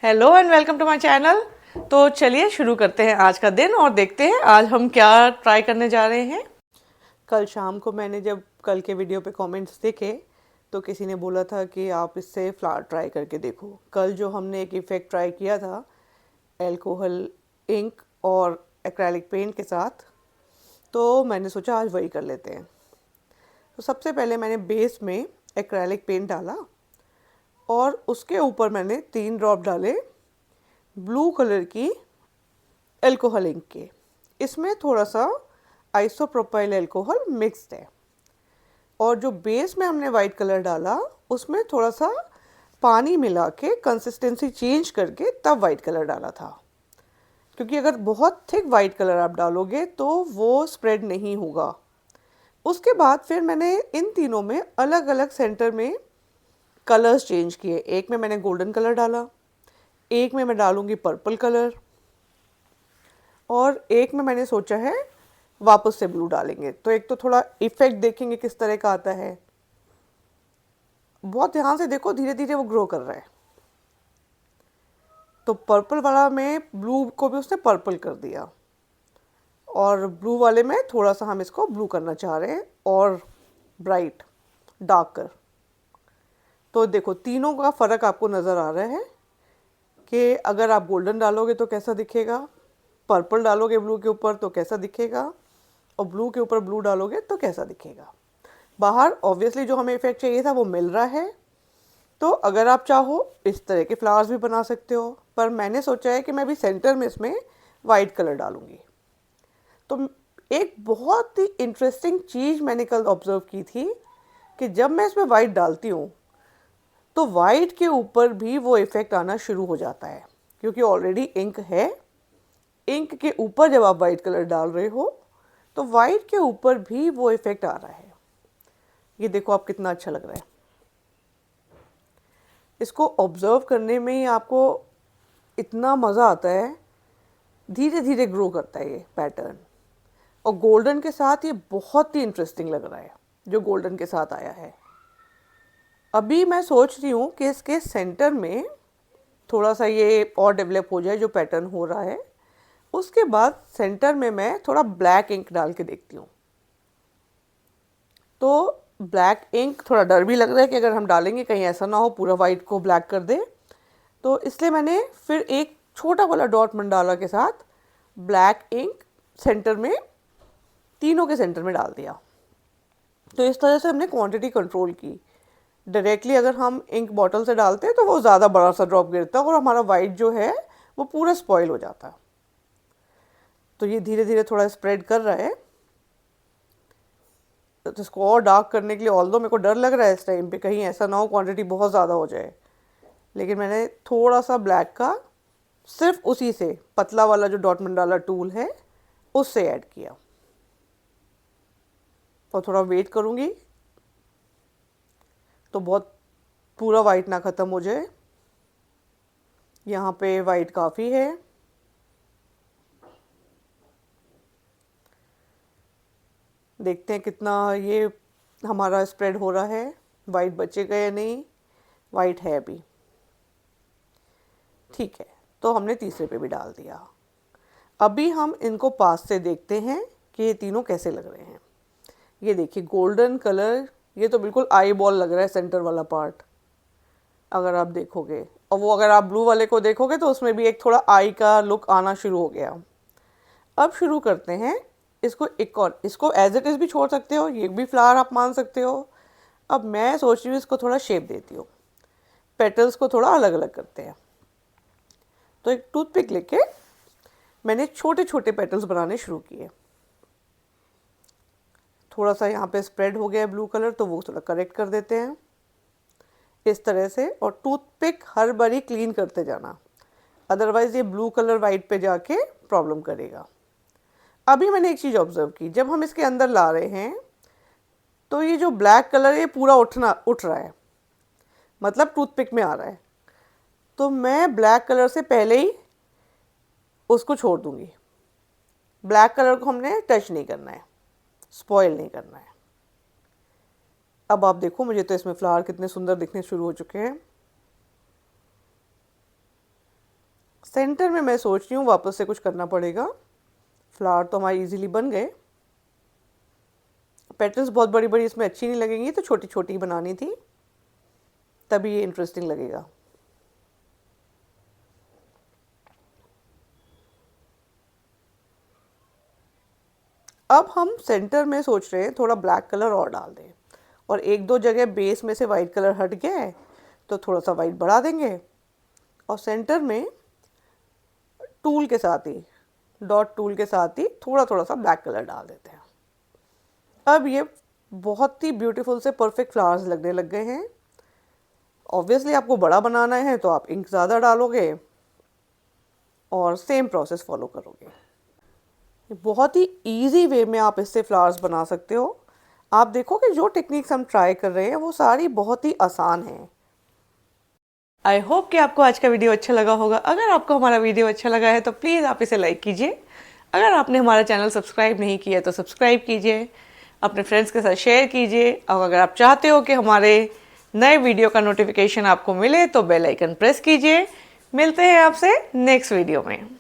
Hello and welcome to my channel. तो चलिए शुरू करते हैं आज का दिन और देखते हैं आज हम क्या ट्राई करने जा रहे हैं। कल शाम को मैंने जब कल के वीडियो पे कमेंट्स देखे तो किसी ने बोला था कि आप इससे फ्लावर ट्राई करके देखो। कल जो हमने एक इफ़ेक्ट ट्राई किया था एल्कोहल इंक और एक्रेलिक पेंट के साथ, तो मैंने सोचा आज वही कर लेते हैं। तो सबसे पहले मैंने बेस में एक्रेलिक पेंट डाला और उसके ऊपर मैंने 3 ड्रॉप डाले ब्लू कलर की एल्कोहल इंक के। इसमें थोड़ा सा आइसोप्रोपाइल एल्कोहल मिक्स्ड है और जो बेस में हमने वाइट कलर डाला उसमें थोड़ा सा पानी मिला के कंसिस्टेंसी चेंज करके तब वाइट कलर डाला था, क्योंकि अगर बहुत थिक वाइट कलर आप डालोगे तो वो स्प्रेड नहीं होगा। उसके बाद फिर मैंने इन तीनों में अलग अलग सेंटर में कलर्स चेंज किए। एक में मैंने गोल्डन कलर डाला, एक में मैं डालूंगी पर्पल कलर और एक में मैंने सोचा है वापस से ब्लू डालेंगे। तो एक तो थोड़ा इफेक्ट देखेंगे किस तरह का आता है। बहुत ध्यान से देखो, धीरे धीरे वो ग्रो कर रहा है। तो पर्पल वाला में ब्लू को भी उसने पर्पल कर दिया और ब्लू वाले में थोड़ा सा हम इसको ब्लू करना चाह रहे हैं और ब्राइट डार्कर। तो देखो तीनों का फ़र्क आपको नज़र आ रहा है कि अगर आप गोल्डन डालोगे तो कैसा दिखेगा, पर्पल डालोगे ब्लू के ऊपर तो कैसा दिखेगा और ब्लू के ऊपर ब्लू डालोगे तो कैसा दिखेगा। बाहर ऑब्वियसली जो हमें इफेक्ट चाहिए था वो मिल रहा है। तो अगर आप चाहो इस तरह के फ्लावर्स भी बना सकते हो, पर मैंने सोचा है कि मैं भी सेंटर में इसमें वाइट कलर डालूंगी। तो एक बहुत ही इंटरेस्टिंग चीज़ मैंने कल ऑब्जर्व की थी कि जब मैं इसमें वाइट डालती हूँ तो वाइट के ऊपर भी वो इफ़ेक्ट आना शुरू हो जाता है, क्योंकि ऑलरेडी इंक है। इंक के ऊपर जब आप वाइट कलर डाल रहे हो तो वाइट के ऊपर भी वो इफ़ेक्ट आ रहा है। ये देखो आप कितना अच्छा लग रहा है। इसको ऑब्ज़र्व करने में ही आपको इतना मज़ा आता है। धीरे धीरे ग्रो करता है ये पैटर्न और गोल्डन के साथ ये बहुत ही इंटरेस्टिंग लग रहा है जो गोल्डन के साथ आया है। अभी मैं सोच रही हूँ कि इसके सेंटर में थोड़ा सा ये और डेवलप हो जाए जो पैटर्न हो रहा है। उसके बाद सेंटर में मैं थोड़ा ब्लैक इंक डाल के देखती हूँ। तो ब्लैक इंक थोड़ा डर भी लग रहा है कि अगर हम डालेंगे कहीं ऐसा ना हो पूरा वाइट को ब्लैक कर दे। तो इसलिए मैंने फिर एक छोटा वाला डॉट मंडाला के साथ ब्लैक इंक सेंटर में, तीनों के सेंटर में डाल दिया। तो इस तरह से हमने क्वांटिटी कंट्रोल की। डायरेक्टली अगर हम इंक बॉटल से डालते हैं तो वो ज़्यादा बड़ा सा ड्रॉप गिरता है और हमारा वाइट जो है वो पूरा स्पॉइल हो जाता है। तो ये धीरे धीरे थोड़ा स्प्रेड कर रहा है। तो इसको और डार्क करने के लिए, ऑल्दो मेरे को डर लग रहा है इस टाइम पे कहीं ऐसा ना हो क्वांटिटी बहुत ज़्यादा हो जाए, लेकिन मैंने थोड़ा सा ब्लैक का सिर्फ उसी से पतला वाला जो डॉट मंडाला टूल है उससे ऐड किया। और थोड़ा वेट करूँगी तो बहुत पूरा वाइट ना ख़त्म हो जाए। यहाँ पे वाइट काफ़ी है। देखते हैं कितना ये हमारा स्प्रेड हो रहा है, वाइट बचेगा या नहीं। वाइट है अभी, ठीक है। तो हमने तीसरे पे भी डाल दिया। अभी हम इनको पास से देखते हैं कि ये तीनों कैसे लग रहे हैं। ये देखिए गोल्डन कलर, ये तो बिल्कुल आई बॉल लग रहा है सेंटर वाला पार्ट अगर आप देखोगे। और वो अगर आप ब्लू वाले को देखोगे तो उसमें भी एक थोड़ा आई का लुक आना शुरू हो गया। अब शुरू करते हैं इसको। एक और इसको एज इट इज़ भी छोड़ सकते हो, ये भी फ्लावर आप मान सकते हो। अब मैं सोच रही हूँ इसको थोड़ा शेप देती हूँ, पेटल्स को थोड़ा अलग अलग करते हैं। तो एक टूथपिक लेके मैंने छोटे छोटे पेटल्स बनाने शुरू किए। थोड़ा सा यहाँ पे स्प्रेड हो गया ब्लू कलर तो वो थोड़ा करेक्ट कर देते हैं इस तरह से। और टूथपिक हर बारी क्लीन करते जाना, अदरवाइज़ ये ब्लू कलर वाइट पे जाके प्रॉब्लम करेगा। अभी मैंने एक चीज़ ऑब्जर्व की, जब हम इसके अंदर ला रहे हैं तो ये जो ब्लैक कलर ये पूरा उठ रहा है, मतलब टूथपिक में आ रहा है। तो मैं ब्लैक कलर से पहले ही उसको छोड़ दूंगी। ब्लैक कलर को हमने टच नहीं करना है, स्पॉइल नहीं करना है। अब आप देखो मुझे तो इसमें फ्लावर कितने सुंदर दिखने शुरू हो चुके हैं। सेंटर में मैं सोच रही हूँ वापस से कुछ करना पड़ेगा। फ्लावर तो हमारे इजीली बन गए। पेटल्स बहुत बड़ी बड़ी इसमें अच्छी नहीं लगेंगी, तो छोटी छोटी बनानी थी, तभी ये इंटरेस्टिंग लगेगा। अब हम सेंटर में सोच रहे हैं थोड़ा ब्लैक कलर और डाल दें, और एक दो जगह बेस में से वाइट कलर हट गया है तो थोड़ा सा वाइट बढ़ा देंगे, और सेंटर में टूल के साथ ही, डॉट टूल के साथ ही थोड़ा थोड़ा सा ब्लैक कलर डाल देते हैं। अब ये बहुत ही ब्यूटीफुल से परफेक्ट फ्लावर्स लगने लग गए हैं। ऑब्वियसली आपको बड़ा बनाना है तो आप इंक ज़्यादा डालोगे और सेम प्रोसेस फॉलो करोगे। बहुत ही इजी वे में आप इससे फ्लावर्स बना सकते हो। आप देखो कि जो टेक्निक्स हम ट्राई कर रहे हैं वो सारी बहुत ही आसान हैं। आई होप कि आपको आज का वीडियो अच्छा लगा होगा। अगर आपको हमारा वीडियो अच्छा लगा है तो प्लीज़ आप इसे लाइक कीजिए। अगर आपने हमारा चैनल सब्सक्राइब नहीं किया तो सब्सक्राइब कीजिए, अपने फ्रेंड्स के साथ शेयर कीजिए, और अगर आप चाहते हो कि हमारे नए वीडियो का नोटिफिकेशन आपको मिले तो बेल आइकन प्रेस कीजिए। मिलते हैं आपसे नेक्स्ट वीडियो में।